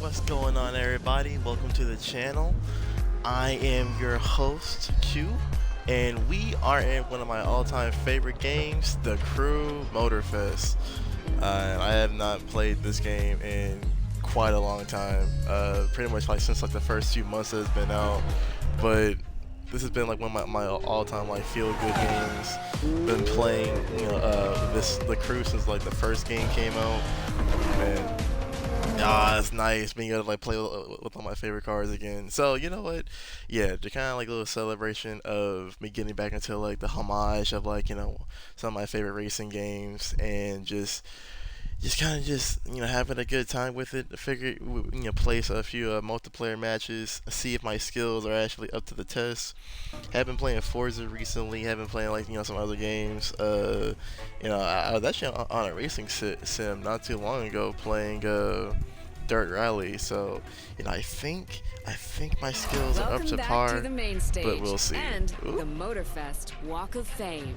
What's going on, everybody? Welcome to the channel. I am your host, Q, and we are in one of my all-time favorite games, The Crew Motorfest. I have not played this game in quite a long time, pretty much like since like the first few months that it's been out, but this has been like one of my all-time like feel-good games. Been playing, The Crew since like the first game came out, man. It's nice being able to like play with all my favorite cars again. So you know what? Yeah, to kind of like a little celebration of me getting back into like the homage of like some of my favorite racing games, and just kind of having a good time with it. I figured place a few multiplayer matches, see if my skills are actually up to the test. Have been playing Forza recently. Have been playing like some other games. I was actually on a racing sim not too long ago playing Dirt Rally. So I think my skills are up to par. To the main stage, but we'll see. And the Motorfest Walk of Fame.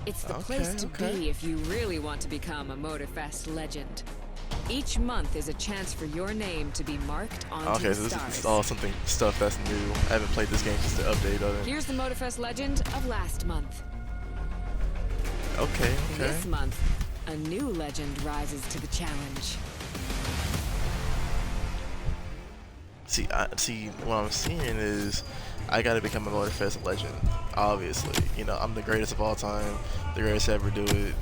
It's the place to be if you really want to become a Motorfest legend. Each month is a chance for your name to be marked onto the so stars. this is all stuff that's new. I haven't played this game since the update of it. Here's the Motorfest legend of last month. Okay. This month, a new legend rises to the challenge. See, what I'm seeing is I gotta become a Motorfest legend. Obviously, I'm the greatest of all time, the greatest to ever do it.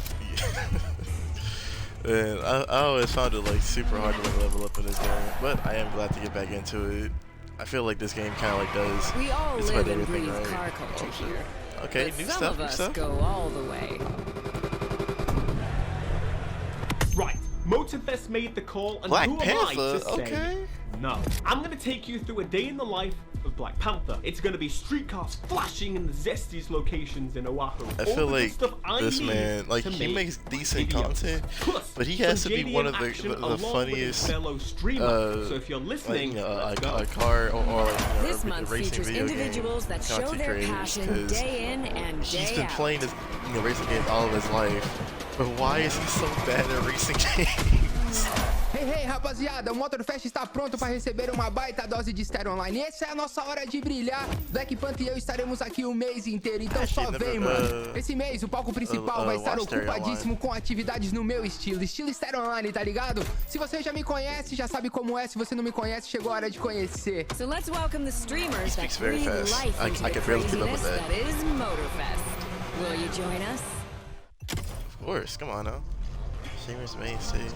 And I always found it like super hard to like level up in this game, but I am glad to get back into it. I feel like this game kind of like does. We all just live about and everything, breathe right? car culture here. Okay, But new some stuff, of new us stuff. go all the way. Right, Motorfest made the call, and Black who Panther? am I to say Okay. no? I'm gonna take you through a day in the life of Black Panther. It's gonna be streetcars flashing in the zestiest locations in Oahu. I All feel the good like stuff I this need man, like to he make makes decent videos. content, Plus, but he has to some be JDM one of action the along with his funniest fellow streamer. So if you're listening, let's go. a car or like This a month racing features video individuals game that show content their creators, passion 'cause day in and he's day been out. playing this racing game all of his life, but why is he so bad at racing games? Hey, rapaziada, o Motorfest está pronto para receber uma baita dose de estéreo online. Essa é a nossa hora de brilhar. Black Panther e eu estaremos aqui o mês inteiro, então só vem, mano. Esse mês o palco principal vai estar ocupadíssimo com atividades no meu estilo estéreo online, tá ligado? Se você já me conhece, já sabe como é. Se você não me conhece, chegou a hora de conhecer. So let's welcome the streamers that speaks very breathe fast. life into I the can barely keep up with craziness that. that is Motorfest. Will you join us? Of course, come on now. Streamers main stage.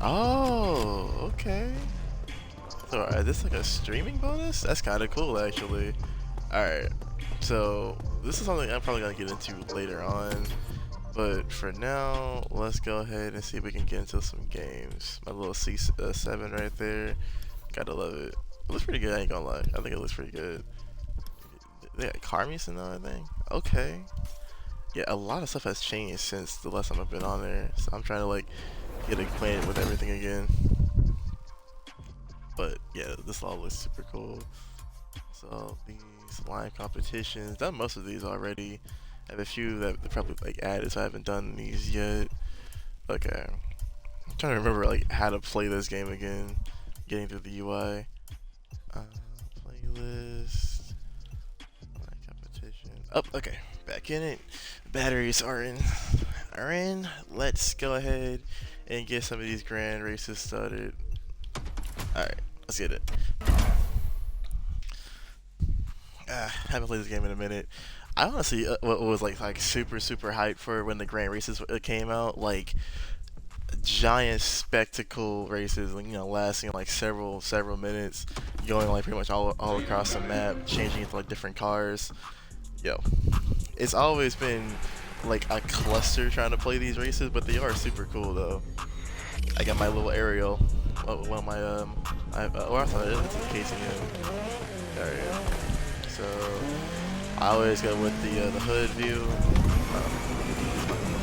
Oh, okay. So, is this like a streaming bonus? That's kind of cool, actually. Alright, so this is something I'm probably going to get into later on. But for now, let's go ahead and see if we can get into some games. My little C7 right there. Gotta love it. It looks pretty good, I ain't gonna lie. I think it looks pretty good. They got car music now, I think. Okay. Yeah, a lot of stuff has changed since the last time I've been on there. So I'm trying to like get acquainted with everything again. But yeah, this all looks super cool. So these line competitions, done most of these already. I have a few that they probably like added, so I haven't done these yet. Okay, I'm trying to remember like how to play this game again. Getting through the UI. Playlist. Line competition. Oh, okay, back in it. Batteries are in. Let's go ahead and get some of these grand races started. Alright, let's get it. Haven't played this game in a minute. I honestly was like super hyped for when the grand races came out. Like giant spectacle races, lasting like several minutes, going like pretty much all across the map, changing into like different cars. Yo, it's always been like a cluster trying to play these races, but they are super cool though. I got my little aerial. One of my I thought it was a KTM. Alright, so I always go with the hood view.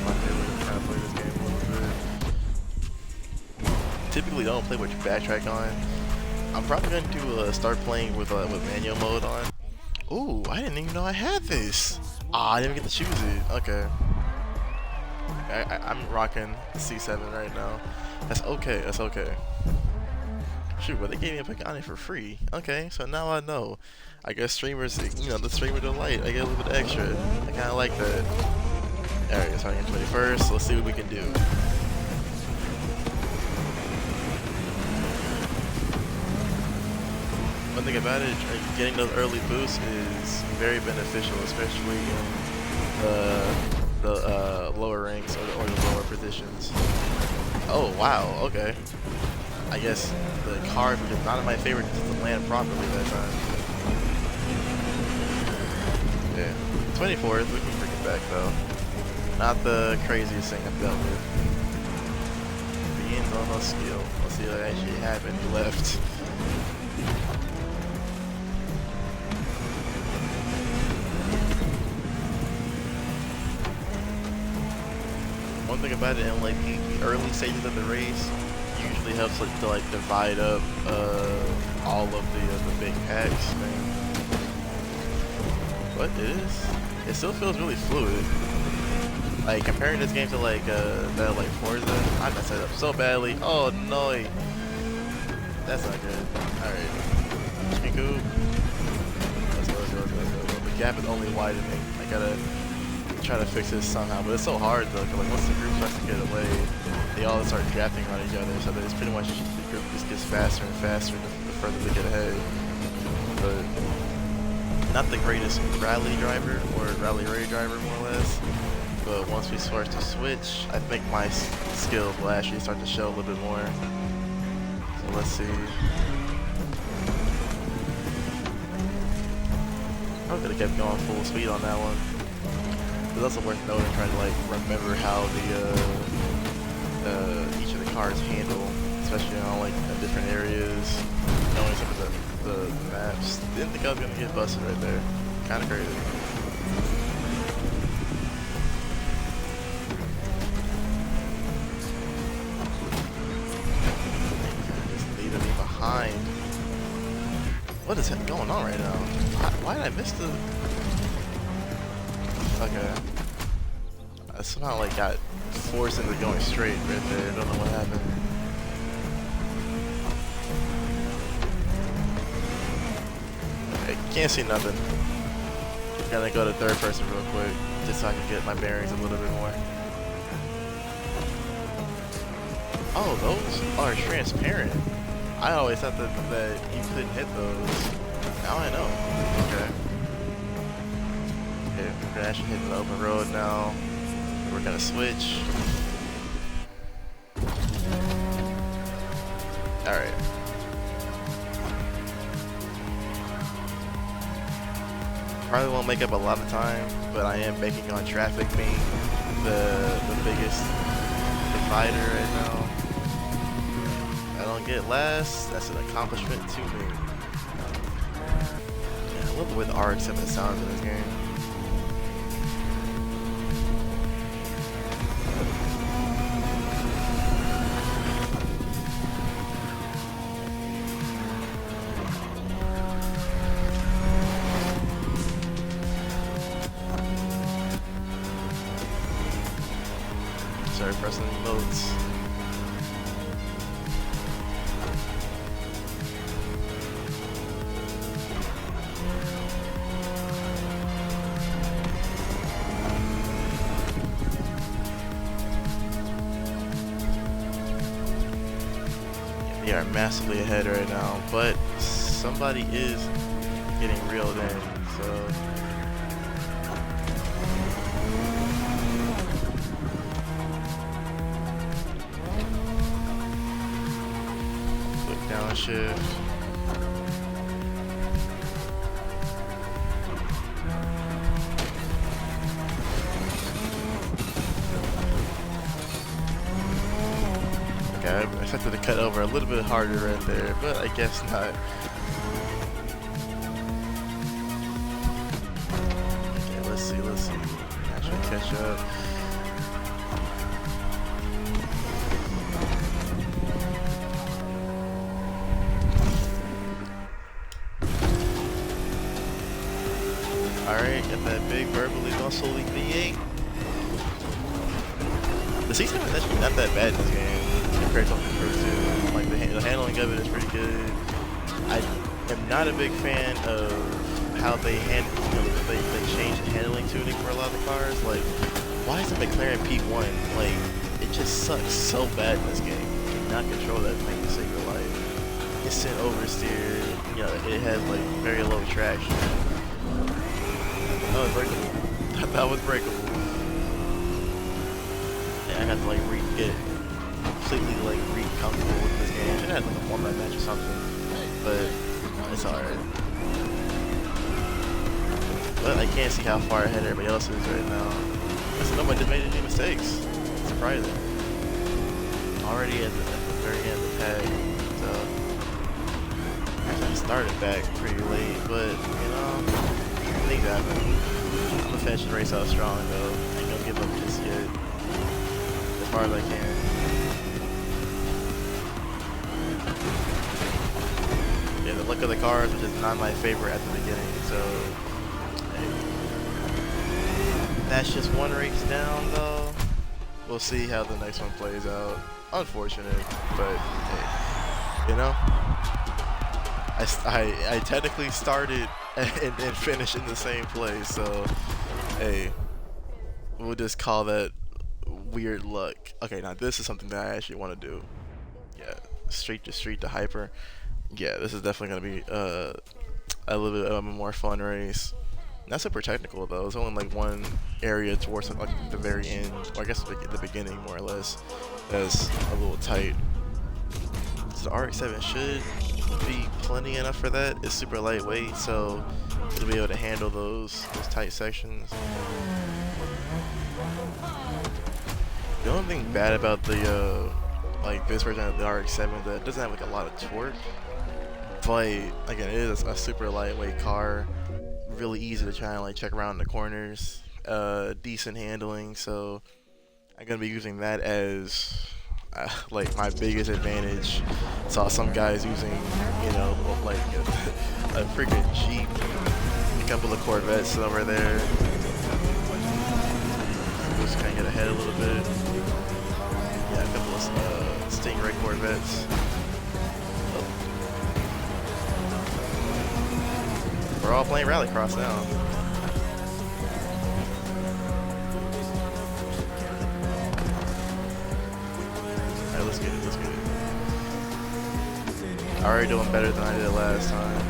My favorite kind of play this game a little bit. Typically don't play with your backtrack on. I'm probably going to start playing with manual mode on. Ooh, I didn't even know I had this. I didn't even get to choose it. Okay. I'm rocking C7 right now. That's okay. That's okay. Shoot, but they gave me a Pagani for free. Okay, so now I know. I guess streamers, you know, the streamer delight. I get a little bit extra. I kind of like that. Alright, starting in 21st. Let's see what we can do. One thing about it, getting those early boosts is very beneficial, especially in the lower ranks or the lower positions. Oh wow, okay. I guess the cars were just not my favorite to land properly that time. Yeah, 24th, we can bring it back though. Not the craziest thing I've dealt with. Being on no skill. Let's see what actually happened. He left. One thing about it in like the early stages of the race usually helps like, to like divide up all of the big packs. What it still feels really fluid. Like comparing this game to like like Forza, I messed it up so badly. Oh no, that's not good. All right, chicken coop. Let's go. The gap is only widening. I gotta try to fix this somehow, but it's so hard though. Cause like once the group starts to get away, they all start drafting around each other. So it's pretty much the group just gets faster and faster the further they get ahead. But not the greatest rally driver or rally raid driver, more or less. But once we start to switch, I think my skills will actually start to show a little bit more. So let's see. I could have kept going full speed on that one. It's also worth noting, trying to like remember how each of the cars handle, especially on like different areas, knowing some of the maps. Didn't think I was gonna get busted right there. Kind of crazy. Just leaving me behind. What is going on right now? Why did I miss the? Okay. I somehow like got forced into going straight right there. I don't know what happened. Okay, can't see nothing. Gonna go to third person real quick, just so I can get my bearings a little bit more. Oh, those are transparent. I always thought that you couldn't hit those. Now I know. Okay. Okay, we're gonna actually hit the open road now. We're gonna switch. Alright. Probably won't make up a lot of time, but I am banking on traffic being the biggest divider right now. If I don't get last, that's an accomplishment to me. Yeah, I love the way the RX-7 sounds in this game. Sorry, pressing loads. They are massively ahead right now, but somebody is getting reeled in, so. Downshift. Okay, I expected to cut over a little bit harder right there, but I guess not. Okay, let's see. Actually catch up. Alright, got that big verbally muscly V8. The C7 is actually not that bad in this game. crazy on the crew too. Like the handling of it is pretty good. I am not a big fan of how they they changed the handling tuning for a lot of the cars. Like, why is the McLaren P1 like it just sucks so bad in this game? You cannot control that thing to save your life. It's sent oversteer. You know, it has like very low traction. That was breakable. That was breakable. And I had to like get completely like comfortable with this game. I should have had like a warm-up match or something, but it's alright. But I can't see how far ahead everybody else is right now. Listen, nobody made any mistakes. It's surprising. Already at the very end of the tag, so actually I started back pretty late, but you know, things happen. I'm gonna finish the race out strong though. I ain't gonna give up just yet. As far as I can. Yeah, the look of the cars was just not my favorite at the beginning, so that's just one race down though. We'll see how the next one plays out. Unfortunate, but hey, you know, I technically started and finished in the same place, so hey, we'll just call that weird luck. Okay, now this is something that I actually want to do. Yeah, street to hyper. Yeah, this is definitely gonna be a little bit of a more fun race. Not super technical though. It's only like one area towards like the very end, or I guess the beginning more or less. That's a little tight. So the RX-7 should be plenty enough for that. It's super lightweight, so it'll be able to handle those tight sections. The only thing bad about the like this version of the RX-7 that it doesn't have like a lot of torque, but again, it is a super lightweight car. Really easy to try and like check around the corners, decent handling, so I'm gonna be using that as like my biggest advantage. Saw some guys using, you know, like a freaking Jeep, a couple of Corvettes over there. Just kind of get ahead a little bit. Yeah, a couple of Stingray Corvettes. We're all playing Rallycross now. Alright, let's get it, let's get it. Already doing better than I did last time.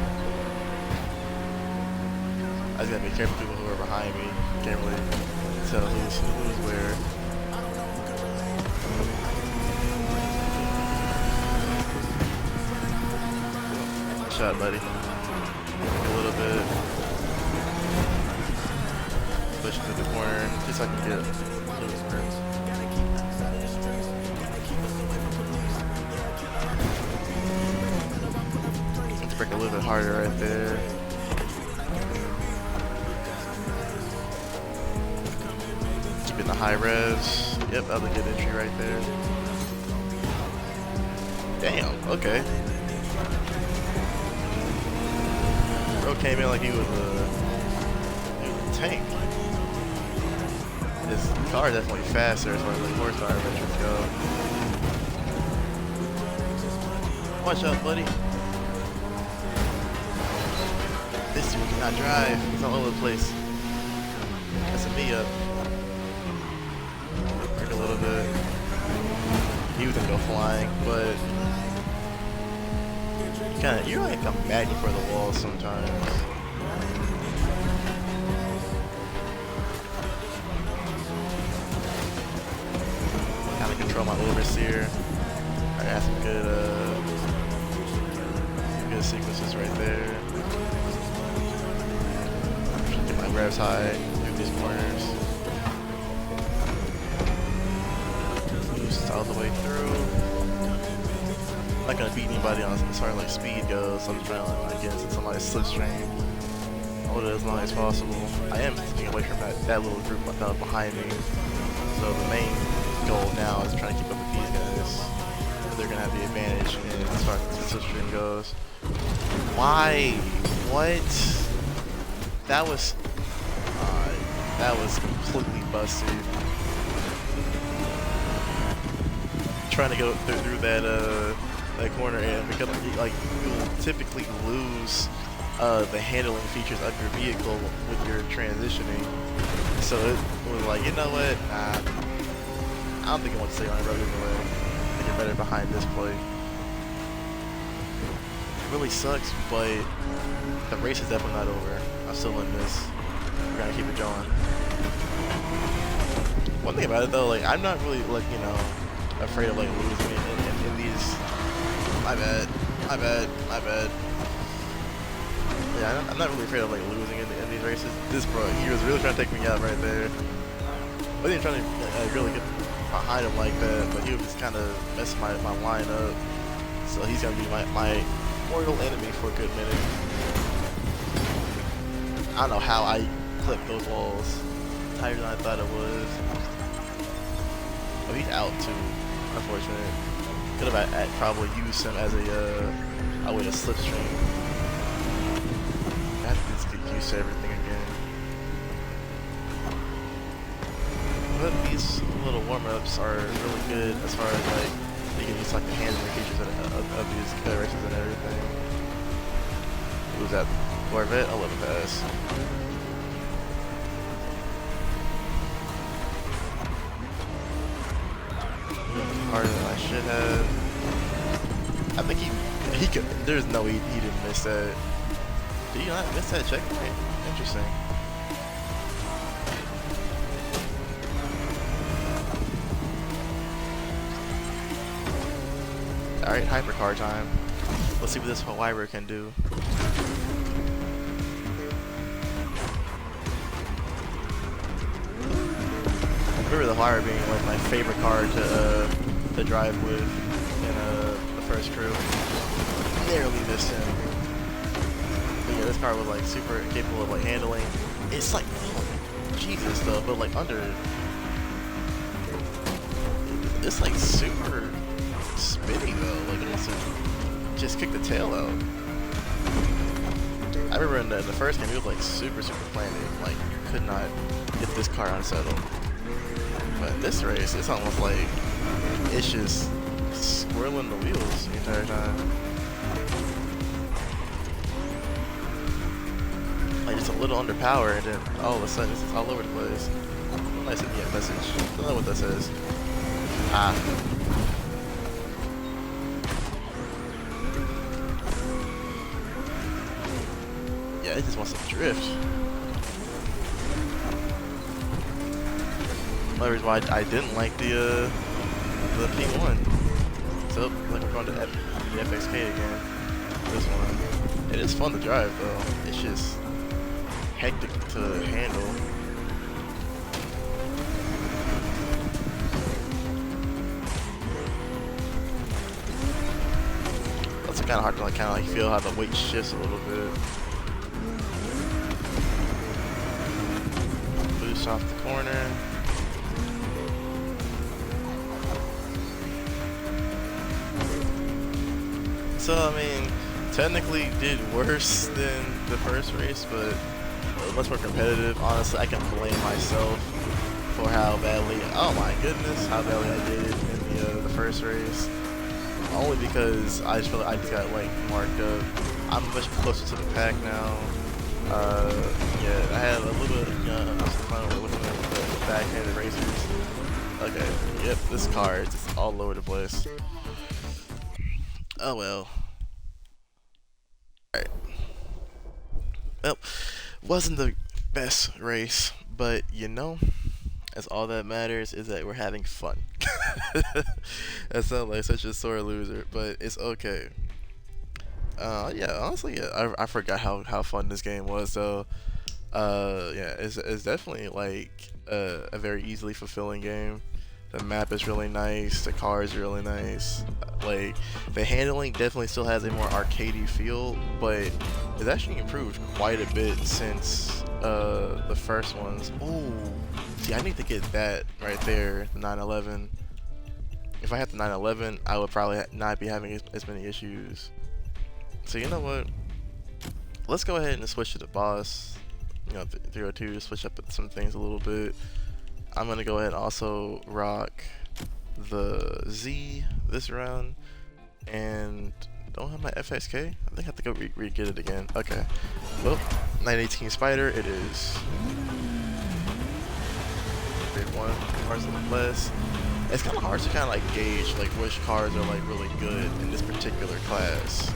I just gotta be careful with people who are behind me. Can't really tell who's where. Good shot, buddy. A little bit. Push into the corner, just so I can get loose sprints. Let's break a little bit harder right there. Keeping the high revs. Yep, that was a good entry right there. Damn, okay. Bro came in like he was a tank. His car is definitely faster as far as like horsepower metrics go. Watch out, buddy. This dude cannot drive. He's all over the place. Messing me up. Break a little bit. He was gonna go flying, but you're like a magnet for the wall sometimes. Kind of control my oversteer. I got some good sequences right there. Get my revs high through these corners. Boost all the way through. I'm not gonna beat anybody on as far as like speed goes, so I'm just trying to like, get into somebody's slipstream. Hold it as long as possible. I am sticking away from that little group that was behind me. So the main goal now is trying to keep up with these guys. They're gonna have the advantage as far as the slipstream goes. Why? What? That was completely busted. trying to go through that corner, and because like you'll typically lose the handling features of your vehicle with your transitioning. So it was like, you know what? Nah, I don't think I want to stay on the road anyway. I think you're better behind this plate. It really sucks, but the race is definitely not over. I'm still in this. We're gonna keep it going. One thing about it though, like I'm not really like, you know, afraid of like losing in these. My bad. Yeah, I'm not really afraid of like losing in these races. This bro, he was really trying to take me out right there. I wasn't trying to really get behind him like that, but he was just kind of messing my line up. So he's gonna be my mortal enemy for a good minute. I don't know how I clipped those walls. Tighter than I thought it was. Oh, he's out too. Unfortunate. Could have probably used him as a way to slipstream. I have to just get used to everything again. But these little warm-ups are really good as far as like you can use like the handling features of these races and everything. Who's that Corvette? I'll let it pass. Harder than I should have. I think he could. There's no way he didn't miss that. Did he not miss that checkpoint? Interesting. Alright, hypercar time. Let's see what this Hawaii can do. I remember the Hawaii being like my favorite car to drive with in the first crew. Narrowly missed him. But yeah, this car was like super capable of like handling. It's like, oh, Jesus though, but like under. It's like super spinny though. Like it must have just kicked the tail out. I remember in the first game, it was like super planning. Like you could not get this car unsettled. But in this race, it's almost like it's just swirling the wheels the entire time. Like just a little under power, and then all of a sudden it's just all over the place. Nice to me a message. I don't know what that says. Ah. Yeah, it just wants to drift. Another reason why I didn't like the P1. So like we're going to the FXK again. This one. It is fun to drive though. It's just hectic to handle. It's kind of hard to like kind of like feel how the weight shifts a little bit. Boost off the corner. So I mean, technically did worse than the first race, but much more competitive. Honestly, I can blame myself for how badly. Oh my goodness, how badly I did in the first race. Only because I just feel like I just got like marked up. I'm much closer to the pack now. Yeah, I had a little bit of fun with the backhanded racers. Okay, yep, this car is just all over the place. Oh well. Alright. Well, wasn't the best race, but you know, that's all that matters is that we're having fun. That sounds like such a sore loser, but it's okay. Yeah, honestly, yeah, I forgot how fun this game was. So, yeah, it's definitely like a very easily fulfilling game. The map is really nice. The car is really nice. Like the handling definitely still has a more arcadey feel, but it's actually improved quite a bit since the first ones. Oh, see, I need to get that right there, the 911. If I had the 911, I would probably not be having as many issues. So you know what? Let's go ahead and switch to the boss. You know, 302 to switch up some things a little bit. I'm gonna go ahead and also rock the Z this round, and don't have my FXK. I think I have to go re-get it again. Okay. Well, 918 Spider it is. Grade 1, cars a little less. It's kind of hard to kind of like gauge like which cars are like really good in this particular class.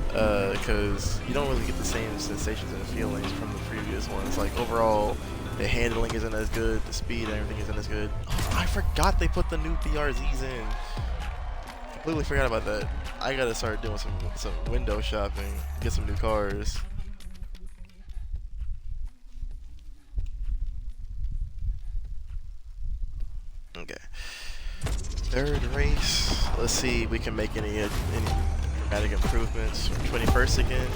Because you don't really get the same sensations and feelings from the previous ones. Like overall, the handling isn't as good, the speed and everything isn't as good. Oh, I forgot they put the new BRZs in. Completely forgot about that. I gotta start doing some window shopping, get some new cars. Okay. Third race. Let's see if we can make any dramatic improvements. 21st again.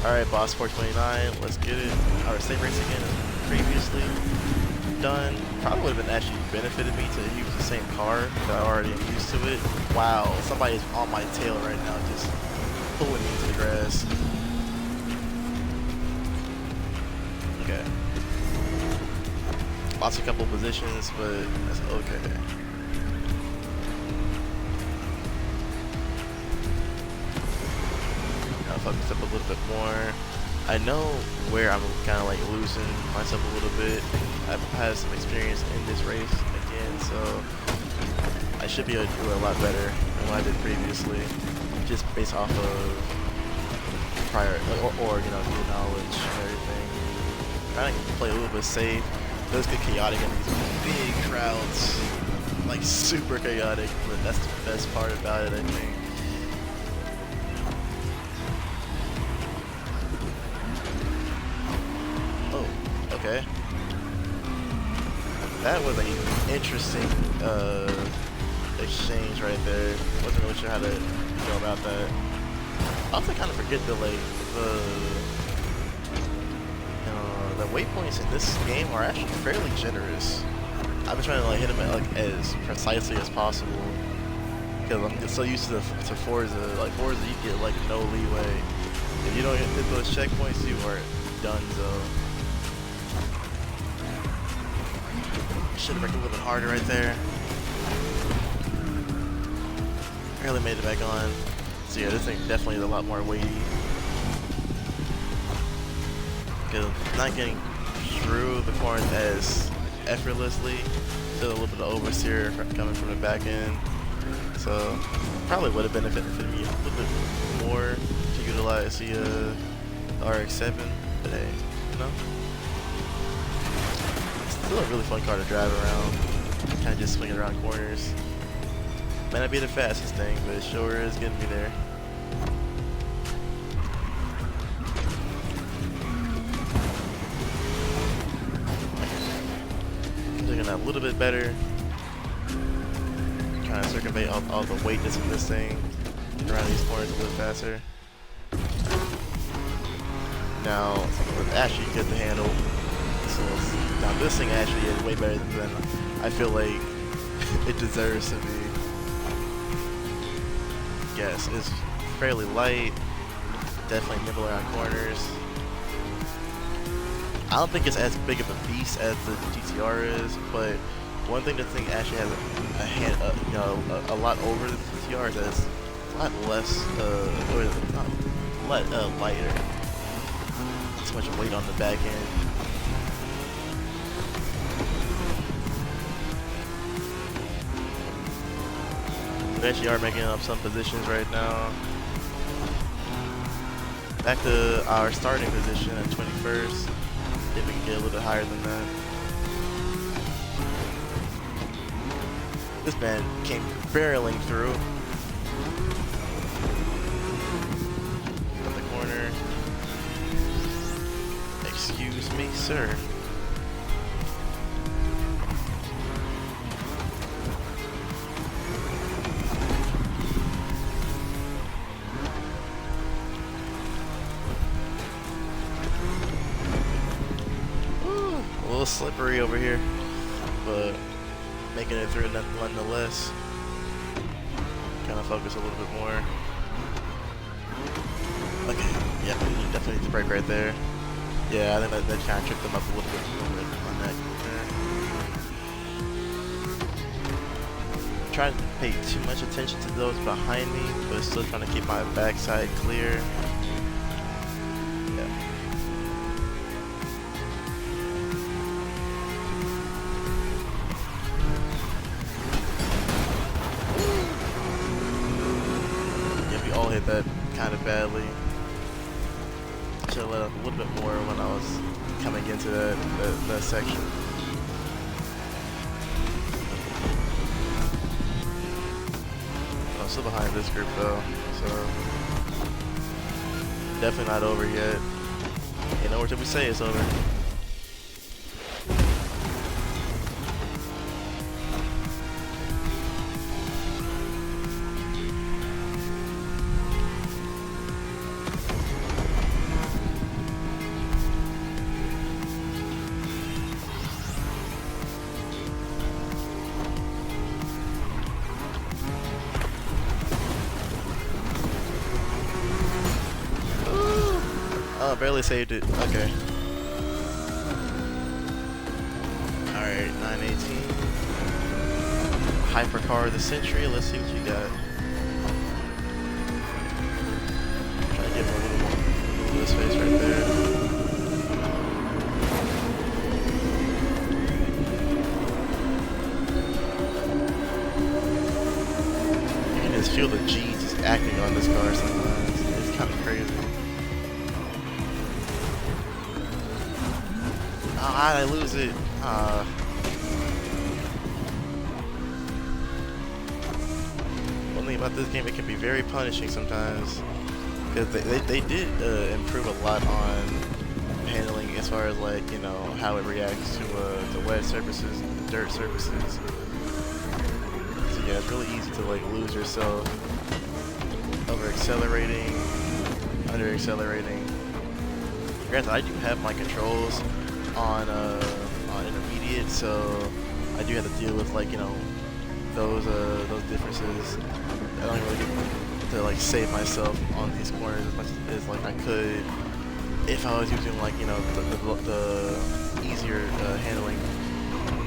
Alright, boss 429, let's get it. Our same race again as previously done. Probably would have been actually benefited me to use the same car that I already am used to it. Wow, somebody's on my tail right now, just pulling me into the grass. Okay. Lost a couple positions, but that's okay. Focus up a little bit more. I know where I'm kind of like losing myself a little bit. I've had some experience in this race again, so I should be able to do it a lot better than what I did previously, just based off of prior or you know, new knowledge and everything. Trying to play a little bit safe. It does get chaotic in these big crowds, like super chaotic, but that's the best part about it, I think. Okay. That was an interesting exchange right there. Wasn't really sure how to go about that. I also kind of forget that like the waypoints in this game are actually fairly generous. I've been trying to like hit them at, like as precisely as possible because I'm so used to Forza. Like Forza, you get like no leeway. If you don't hit those checkpoints, you are done. So. Should have worked a little bit harder right there. Barely made it back on. So yeah, this thing definitely is a lot more weighty. Because not getting through the corners as effortlessly. Still a little bit of oversteer coming from the back end. So probably would have benefited me a little bit more to utilize the RX-7. But hey, you know. Still a really fun car to drive around, kind of just swinging around corners. Might not be the fastest thing, but it sure is getting me there. Looking a little bit better. Kind of circumvent all the weight that's in this thing. Get around these corners a little faster. Now, let's actually get the handle. Now this thing actually is way better than I feel like it deserves to be. Yes, it's fairly light, definitely nimble around corners. I don't think it's as big of a beast as the GTR is, but one thing the thing actually has a lot over the GTR is that it's a lot less, lighter. Not so much weight on the back end. We actually are making up some positions right now. Back to our starting position at 21st. If we can get a little bit higher than that. This man came barreling through. Got the corner. Excuse me, sir. A little slippery over here, but making it through nonetheless. Kind of focus a little bit more. Okay, yeah, you definitely need to brake right there. Yeah, I think that kind of tripped them up a little bit on that corner. trying to pay too much attention to those behind me, but still trying to keep my backside clear. Yeah. Yeah, we all hit that kind of badly. Should have let up a little bit more when I was coming into that section. I'm still behind this group though, so definitely not over yet. You know, until we say it's over. Oh, barely saved it. Okay. Alright, 918. Hypercar of the century. Let's see what you got. Try to give him a little more of this face right there. You can just feel the G just acting on this car sometimes. It's kind of crazy. Ah, I lose it. One thing about this game, it can be very punishing sometimes, because they did improve a lot on handling as far as, like, you know, how it reacts to the wet surfaces and the dirt surfaces. So yeah, it's really easy to like lose yourself over accelerating, under accelerating. Granted, I do have my controls on intermediate, so I do have to deal with, like, you know, those differences. I don't really get to like save myself on these corners as much as like I could if I was using, like, you know, the easier handling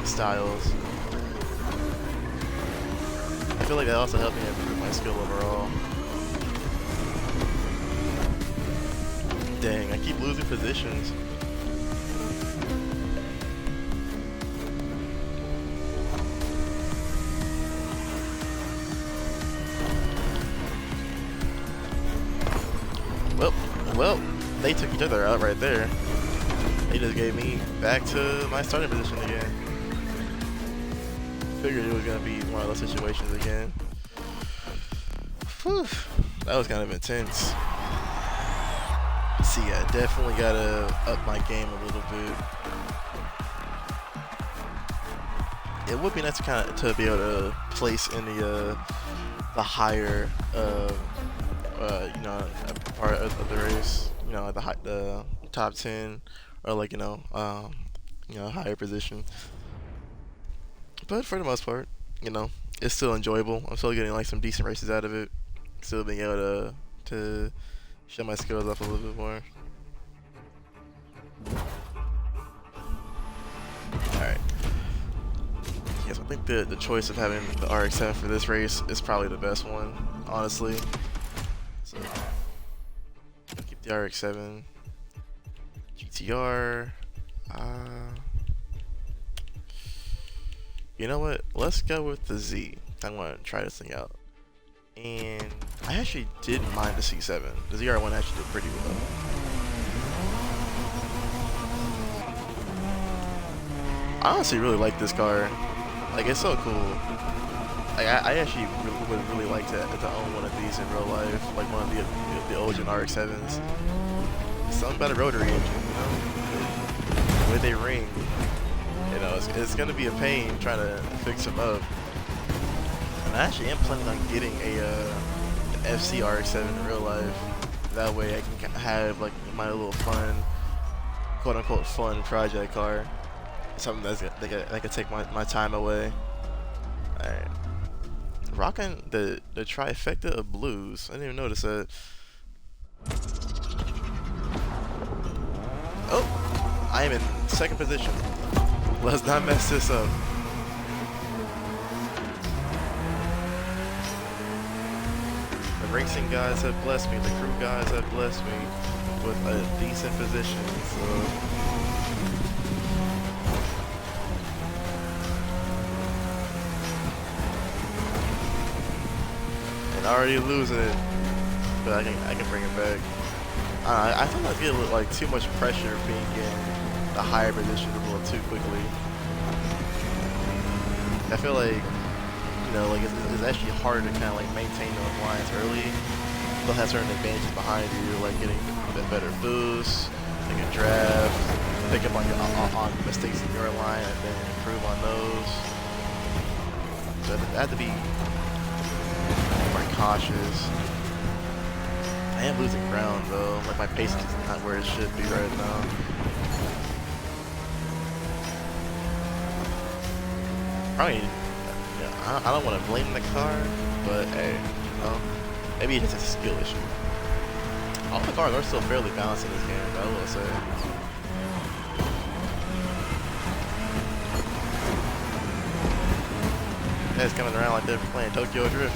styles. I feel like that also helped me improve my skill overall. Dang, I keep losing positions. Well, they took each other out right there. They just gave me back to my starting position again. Figured it was gonna be one of those situations again. Whew, that was kind of intense. See, I definitely gotta up my game a little bit. It would be nice to be able to place in the higher you know, part of the race, you know, the top 10, or like, you know, higher position. But for the most part, you know, it's still enjoyable. I'm still getting like some decent races out of it. Still being able to show my skills off a little bit more. Alright. Yes, I think the choice of having the RX-7 for this race is probably the best one, honestly. So, keep the RX-7, GTR. You know what? Let's go with the Z. I want to try this thing out. And I actually didn't mind the C7. The ZR1 actually did pretty well. I honestly really like this car. Like, it's so cool. Like, I actually would really like to own one of these in real life, like one of the old gen RX-7s. Something about a rotary engine, you know, the way they ring. You know, it's gonna be a pain trying to fix them up. And I actually am planning on getting an FC RX-7 in real life. That way I can have like my little fun, quote unquote fun project car. Something that could take my time away. Alright. Rocking the trifecta of blues. I didn't even notice that. Oh, I am in second position. Let's not mess this up. racing guys have blessed me, the crew guys have blessed me with a decent position. So and already losing it, but I can bring it back. I feel like I get like too much pressure being in a higher position a little too quickly. I feel like, you know, like it's actually harder to kind of like maintain those lines early. They'll have certain advantages behind you, like getting a better boost, like a draft, pick up on mistakes in your line and then improve on those. So I have to be more cautious. I am losing ground though, like my pace is not where it should be right now. Probably, yeah, I don't want to blame the car, but hey, you know, maybe it's just a skill issue. All the cars are still fairly balanced in this game, I will say. Yeah, it's coming around like they're playing Tokyo Drift.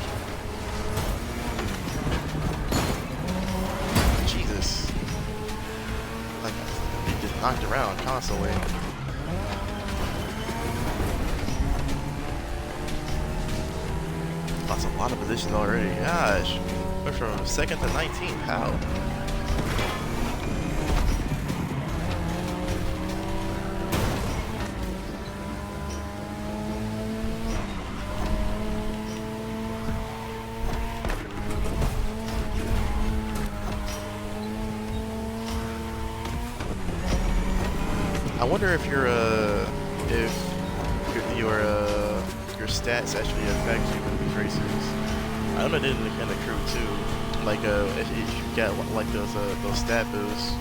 Jesus. Like, they just knocked around constantly. That's a lot of positions already. Gosh. We're from 2nd to 19th. How? I wonder if your stats actually affect you with these races. I don't know, did in the crew too. Like if you get like those stat boosts.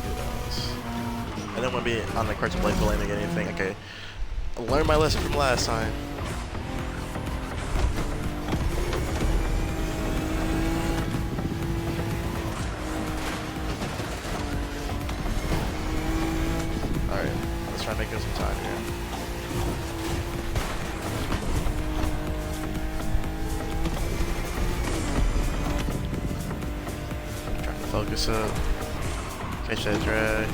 Who knows? I don't want to be on the cart to blaming anything. Okay, I learned my lesson from last time. Try to make us some time here. Trying to focus up. Catch that drive.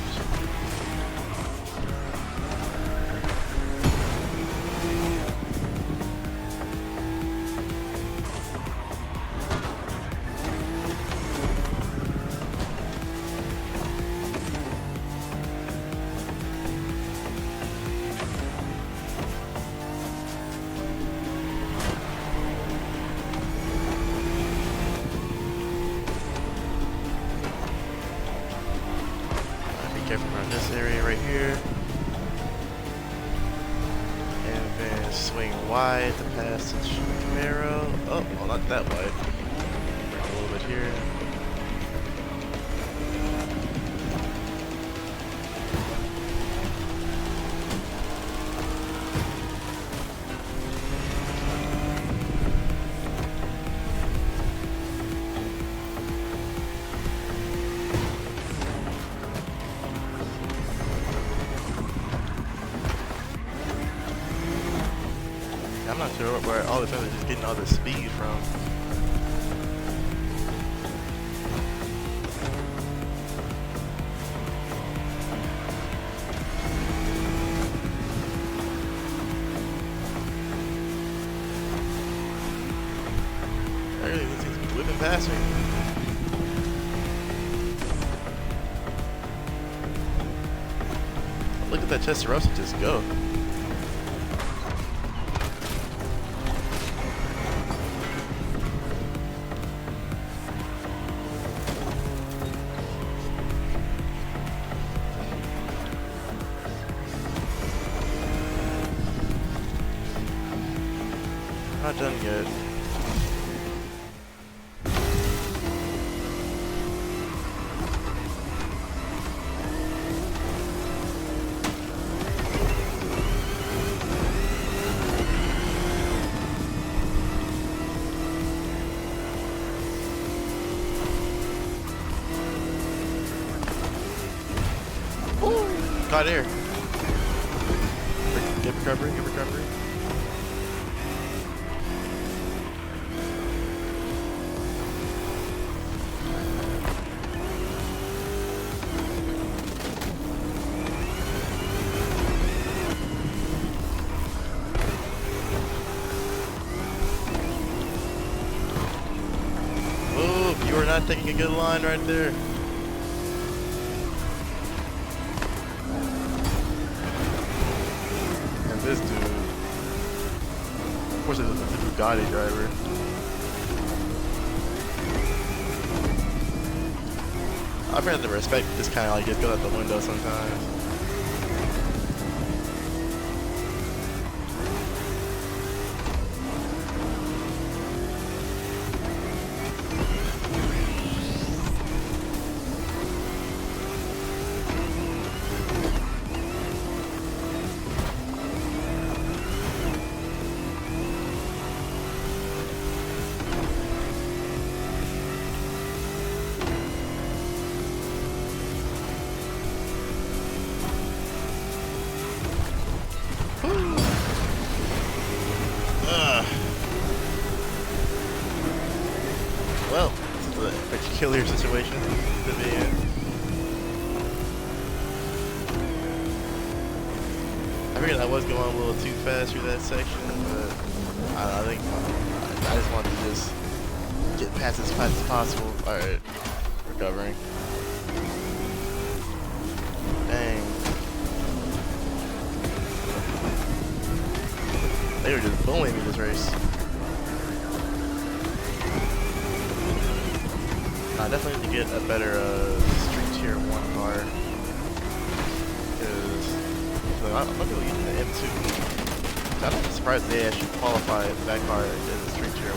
Careful around this area right here. And then swing wide to pass the Camaro. Oh, well, not that wide. Bring a little bit here. I'm not sure where all the time they're just getting all the speed from. Everything's just whipping past me. Look at that Testarossa just go. Not done yet. Ooh, got air. Get recovery, get recovery. not taking a good line right there. And this dude, of course, it's a Bugatti driver. I've had to respect this kind of like just goes out the window sometimes. Well, this is a peculiar situation to be in. I figured I was going a little too fast through that section, but I think I just wanted to just get past as fast as possible. Alright, recovering. Dang. They were just bullying me this race. I definitely need to get a better Street Tier 1 car. Because I'm not going to use the M2. I'm not surprised they actually qualified that car as a Street Tier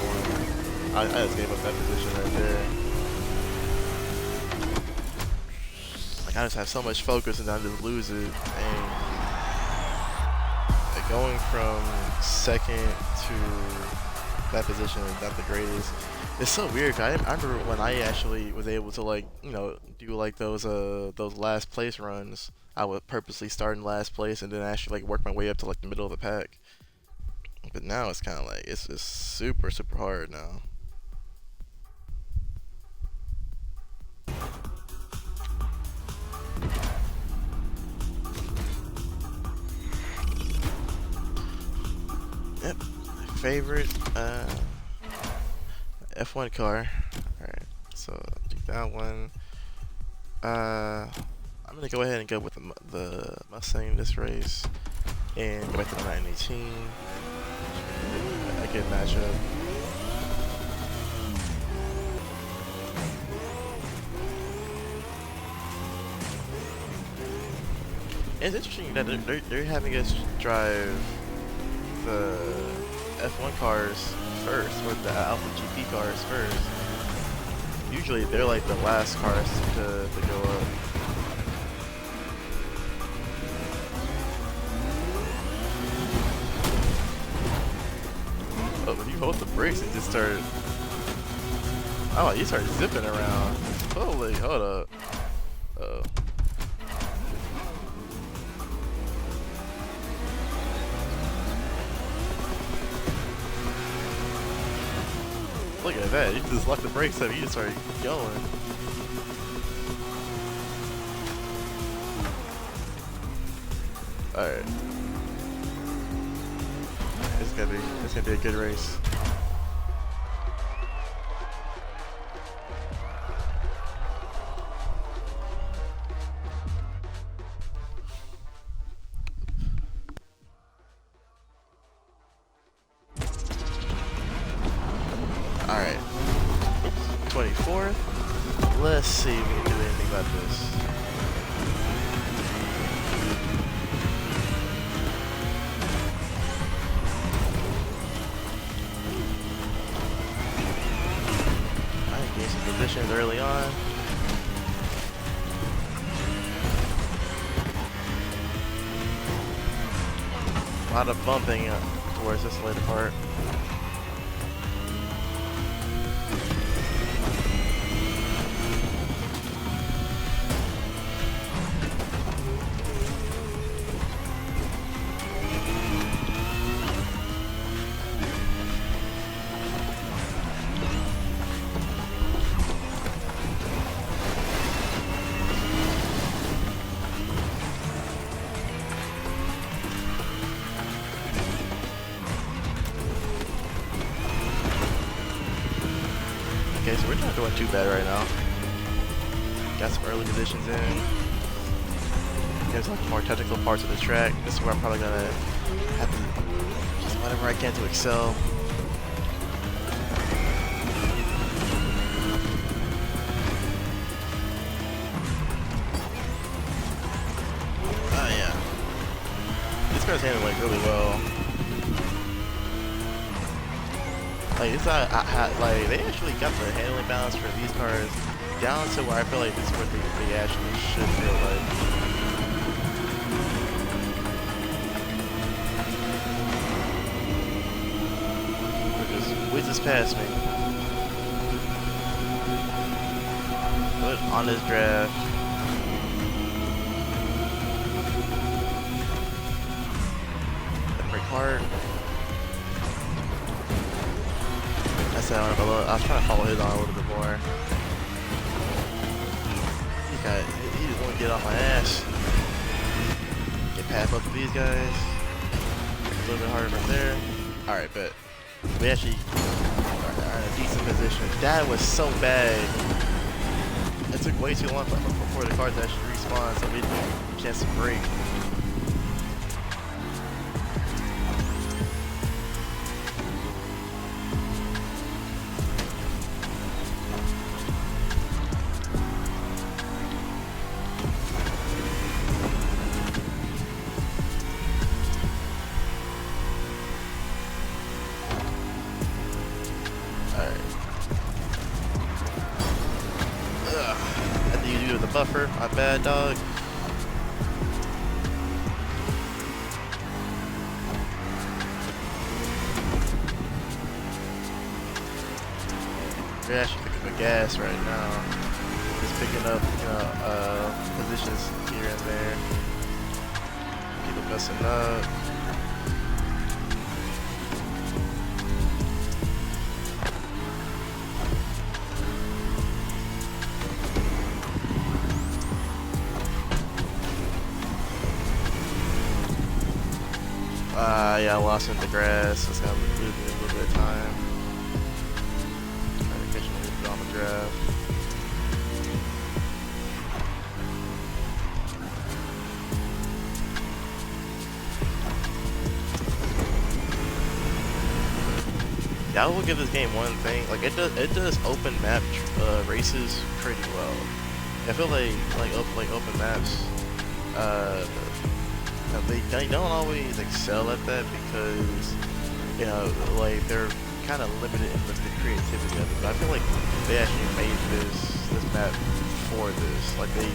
1. I just gave up that position right there. Like, I just have so much focus and I just lose it. And like, going from second to that position is not the greatest. It's so weird. I remember when I actually was able to, like, you know, do like those last place runs. I would purposely start in last place and then actually like work my way up to like the middle of the pack. But now it's kind of like it's just super hard now. Yep, my favorite F1 car. Alright, so do that one. I'm gonna go ahead and go with the Mustang this race and go back to the 918. A good matchup. And it's interesting that they're having us drive the F1 cars first, or the Alpha GP cars first. Usually they're like the last cars to go up. Oh, when you hold the brakes and just start... Oh, you start zipping around. Holy, hold up. Uh-oh. Look at that, you just lock the brakes up, you just start going. Alright. It's gonna be a good race. Alright. 24th. Let's see if we can do anything about this. I gained some positions early on. A lot of bumping towards this later part. Okay, so we're not doing too bad right now. Got some early positions in. There's like more technical parts of the track. This is where I'm probably gonna have to just whatever I can to excel. Oh yeah, this car's handling like really well. Like it's not, like they actually got the handling balance for these cars down to where I feel like this is what they actually should feel like. Whiz just past me. Put on this draft. Break hard. I said I was trying to follow his on a little bit more. He just want to get off my ass. Get past both of these guys. A little bit harder from there. Alright, but we actually are in a decent position. That was so bad. It took way too long before the cars actually respawn, so we didn't get a chance to break. The buffer, my bad, dog. We're actually picking up gas right now. Just picking up, positions here and there. People messing up. Yeah, I lost in the grass. So it's gonna lose me a little bit of time. Trying to catch me a little bit on the draft. Yeah, I will give this game one thing. Like it does open map races pretty well. I feel like open maps. They don't always excel at that because, like they're kind of limited in the creativity of it. But I feel like they actually made this map for this. Like they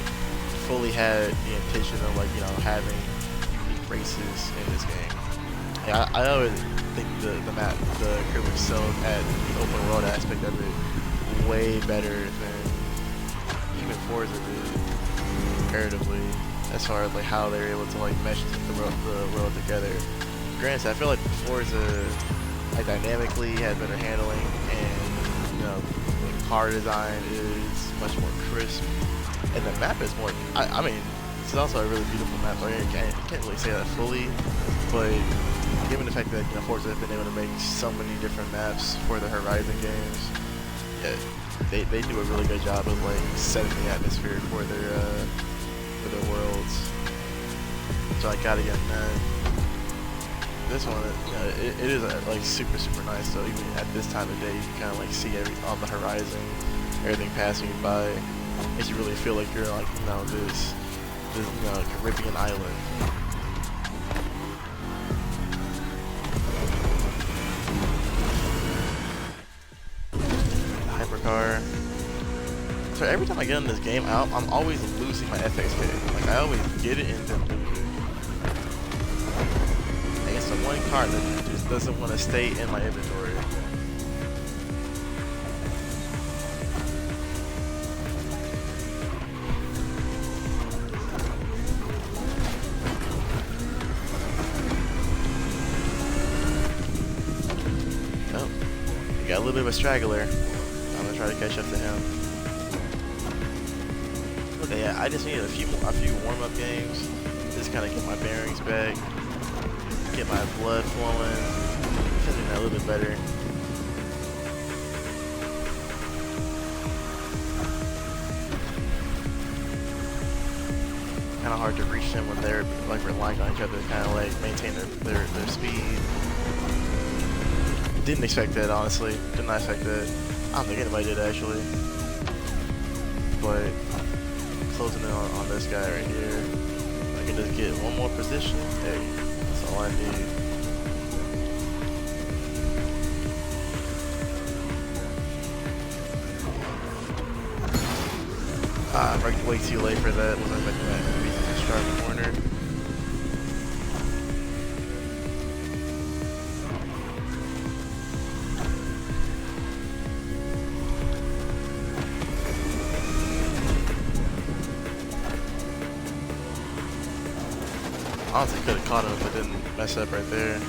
fully had the intention of having unique races in this game. Yeah, I always think the crew excelled at the open world aspect of it way better than even Forza did comparatively. As far as how they're able to mesh the world together. Granted, I feel like Forza dynamically had better handling, and the car design is much more crisp, and the map is more. I mean, this is also a really beautiful map. I can't really say that fully, but given the fact that Forza has been able to make so many different maps for the Horizon games, yeah, they do a really good job of setting the atmosphere for their worlds. So I gotta get that. This one, it is super nice. So even at this time of day, you can kind of see on the horizon, everything passing you by. Makes you really feel like you're this Caribbean island. Hypercar. So every time I get in this game, I'm always losing my FXK. I always get it and then lose it. I guess the one card that just doesn't want to stay in my inventory. Oh, we got a little bit of a straggler. I'm gonna try to catch up to him. Okay, yeah, I just needed a few warm-up games, just kind of get my bearings back, get my blood flowing, feeling that a little bit better. hard to reach them when they're like relying on each other to kind of like maintain their speed. Didn't expect that, honestly. Did not expect that. I don't think anybody did actually. But closing in on this guy right here. I can just get one more position. Hey, that's all I need. I'm way too late for that. Wasn't making that just try the corner. Honestly, could have caught him if I didn't mess up right there.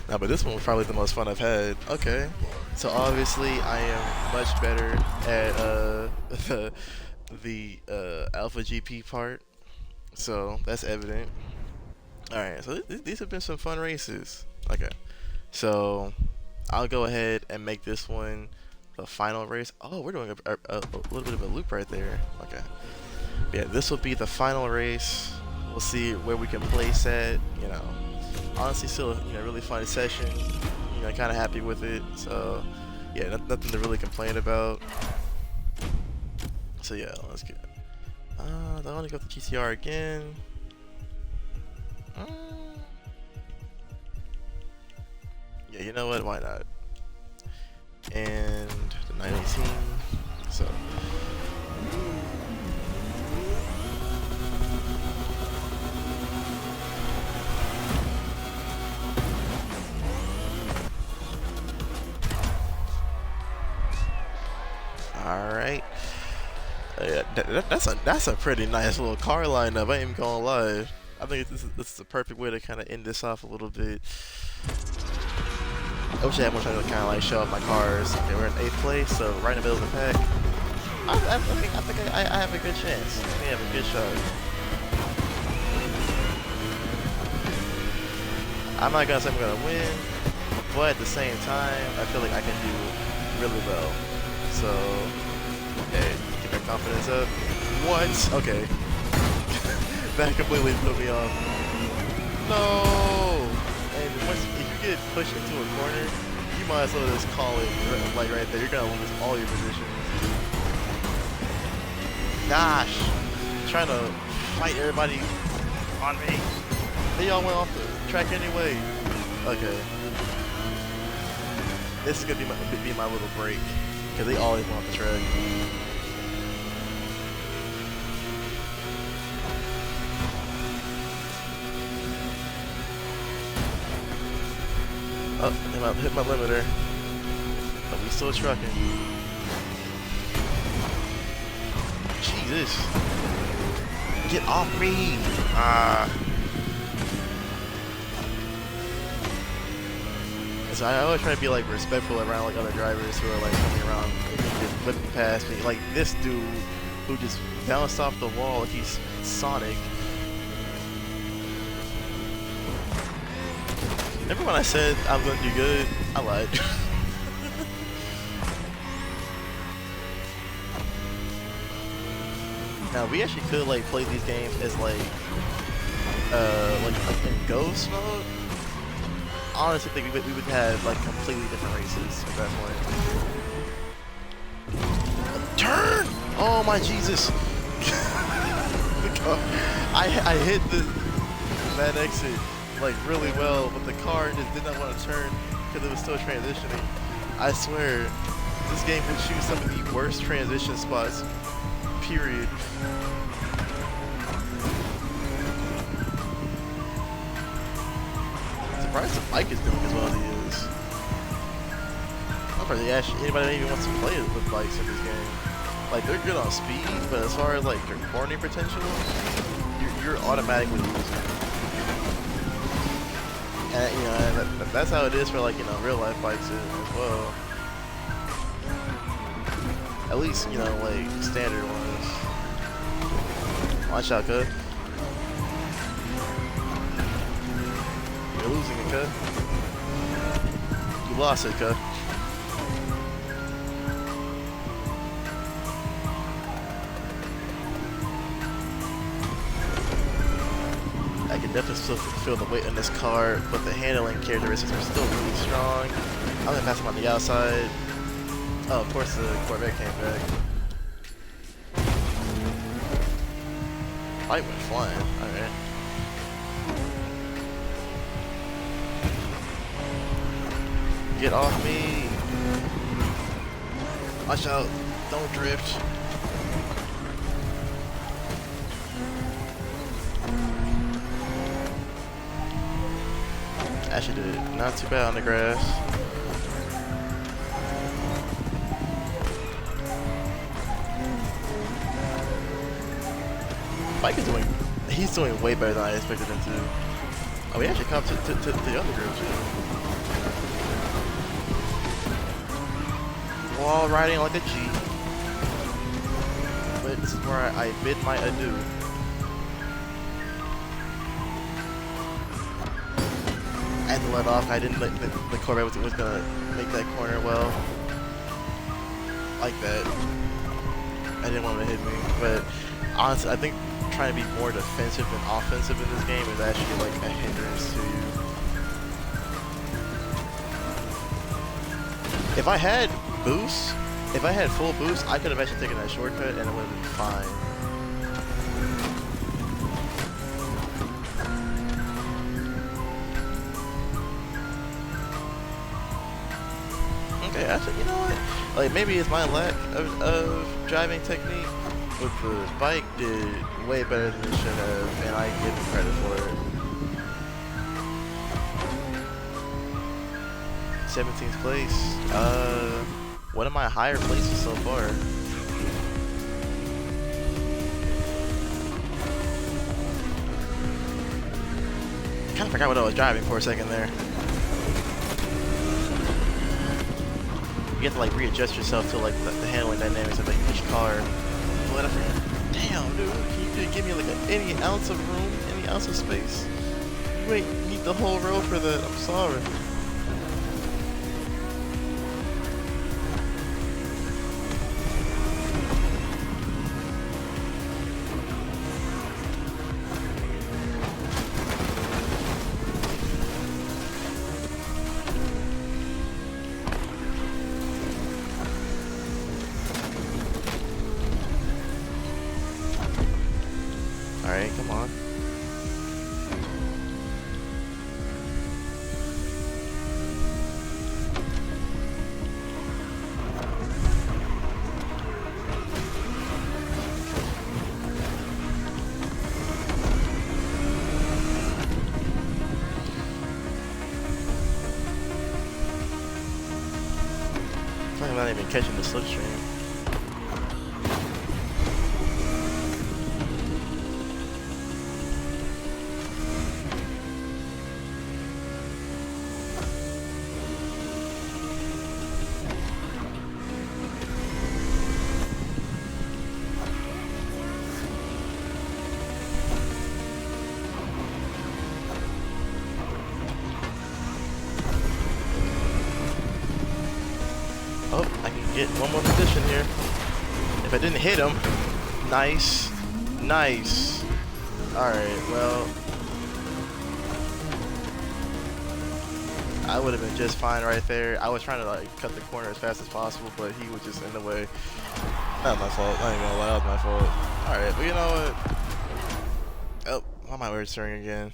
Nah, but this one was probably the most fun I've had. Okay. So obviously I am much better at the Alpha GP part, so that's evident. Alright, so these have been some fun races. Okay, so I'll go ahead and make this one the final race. Oh, we're doing a little bit of a loop right there. Okay, yeah, this will be the final race. We'll see where we can place at. You know, honestly, still really fun session. Kind of happy with it, so yeah, nothing to really complain about. So yeah, let's get. I want to go to GTR again. Yeah, you know what? Why not? And the 918. So. Alright. Yeah, that's a pretty nice little car lineup. I ain't even gonna lie. I think this is the perfect way to kind of end this off a little bit. I wish I had more time to kind of like show off my cars. Okay, we're in 8th place, so right in the middle of the pack. I think I have a good chance. I have a good shot. I'm not gonna say I'm gonna win, but at the same time, I feel like I can do really well. So, okay, keep my confidence up. What? Okay. That completely put me off. No! And if you get pushed into a corner, you might as well just call it like right there. You're gonna lose all your positions. Gosh! I'm trying to fight everybody on me. They all went off the track anyway. Okay. This is gonna be my little break. Because they always want the track. Oh, they might hit my limiter. But we still trucking. Jesus. Get off me! So I always try to be like respectful around like other drivers who are like coming around and just whipping past me. Like this dude who just bounced off the wall like he's Sonic. Remember when I said I was gonna do good? I lied. Now we actually could like play these games as like in ghost mode. Honestly, think we would have like completely different races at that point. Turn! Oh my Jesus! I hit that exit like really well, but the car just did not want to turn because it was still transitioning. I swear, this game would choose some of the worst transition spots. Period. I'm surprised the bike is doing as well as he is. I'm probably actually anybody even wants to play with bikes in this game. Like they're good on speed, but as far as like their cornering potential, you're automatically losing. And that's how it is for like real life bikes as well. At least like standard ones. Watch out, cuz. You're losing it, cuz. You lost it, cuz. still feel the weight in this car, but the handling characteristics are still really strong. I'm gonna pass him on the outside. Oh, of course the Corvette came back. Light went flying. Alright. Get off me! Watch out! Don't drift! Actually did not too bad on the grass. Bike is doing, he's doing way better than I expected him to. Oh, he actually come to the other group too. Wall riding like a G. But this is where I bid my adieu. I had to let off. I didn't think the Corvette was gonna make that corner well. Like that. I didn't want him to hit me. But honestly, I think trying to be more defensive than offensive in this game is actually like a hindrance to you. If I had boost, if I had full boost, I could have actually taken that shortcut and it would have been fine. Okay, actually, you know what? Like, maybe it's my lack of driving technique, but the bike did way better than it should have, and I give it credit for it. 17th place. One of my higher places so far. Kind of forgot what I was driving for a second there. You have to like readjust yourself to like the handling dynamics of like each car. What I forgot. Damn, dude, can you give me like any ounce of room, any ounce of space? You ain't need the whole road for that. I'm sorry. Alright, come on. I'm not even catching the slipstream. Oh, I can get one more position here. If I didn't hit him, nice, nice. All right, well, I would have been just fine right there. I was trying to like cut the corner as fast as possible, but he was just in the way. That was my fault. I ain't gonna lie, that was my fault. All right, but you know what? Oh, I might return again.